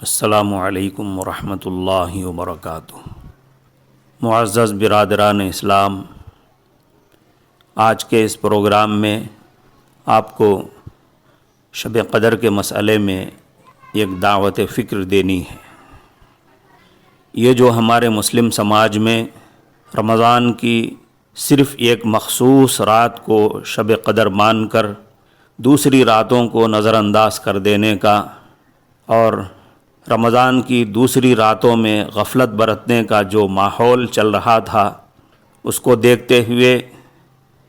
السلام علیکم ورحمۃ اللہ وبرکاتہ۔ معزز برادران اسلام، آج کے اس پروگرام میں آپ کو شب قدر کے مسئلے میں ایک دعوت فکر دینی ہے۔ یہ جو ہمارے مسلم سماج میں رمضان کی صرف ایک مخصوص رات کو شب قدر مان کر دوسری راتوں کو نظر انداز کر دینے کا اور رمضان کی دوسری راتوں میں غفلت برتنے کا جو ماحول چل رہا تھا، اس کو دیکھتے ہوئے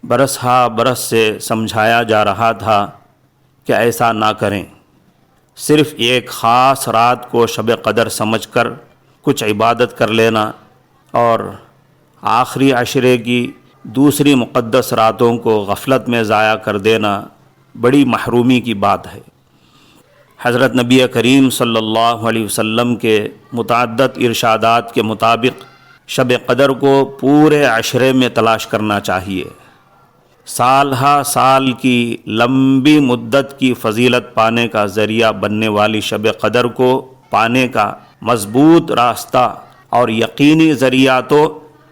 برس ہا برس سے سمجھایا جا رہا تھا کہ ایسا نہ کریں۔ صرف ایک خاص رات کو شب قدر سمجھ کر کچھ عبادت کر لینا اور آخری عشرے کی دوسری مقدس راتوں کو غفلت میں ضائع کر دینا بڑی محرومی کی بات ہے۔ حضرت نبی کریم صلی اللہ علیہ وسلم کے متعدد ارشادات کے مطابق شب قدر کو پورے عشرے میں تلاش کرنا چاہیے۔ سال ہا سال کی لمبی مدت کی فضیلت پانے کا ذریعہ بننے والی شب قدر کو پانے کا مضبوط راستہ اور یقینی ذریعہ تو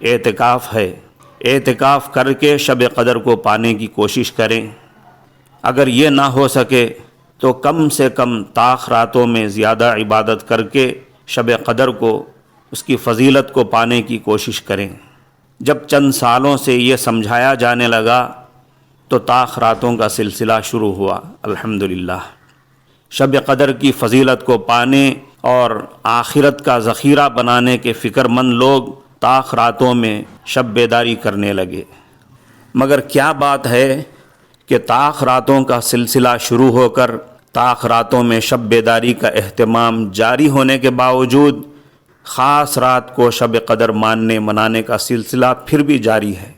اعتکاف ہے۔ اعتکاف کر کے شب قدر کو پانے کی کوشش کریں۔ اگر یہ نہ ہو سکے تو کم سے کم طاق راتوں میں زیادہ عبادت کر کے شب قدر کو، اس کی فضیلت کو پانے کی کوشش کریں۔ جب چند سالوں سے یہ سمجھایا جانے لگا تو طاق راتوں کا سلسلہ شروع ہوا۔ الحمدللہ، شب قدر کی فضیلت کو پانے اور آخرت کا ذخیرہ بنانے کے فکر مند لوگ طاق راتوں میں شب بیداری کرنے لگے۔ مگر کیا بات ہے کہ طاق راتوں کا سلسلہ شروع ہو کر طاق راتوں میں شب بیداری کا اہتمام جاری ہونے کے باوجود خاص رات کو شب قدر ماننے منانے کا سلسلہ پھر بھی جاری ہے۔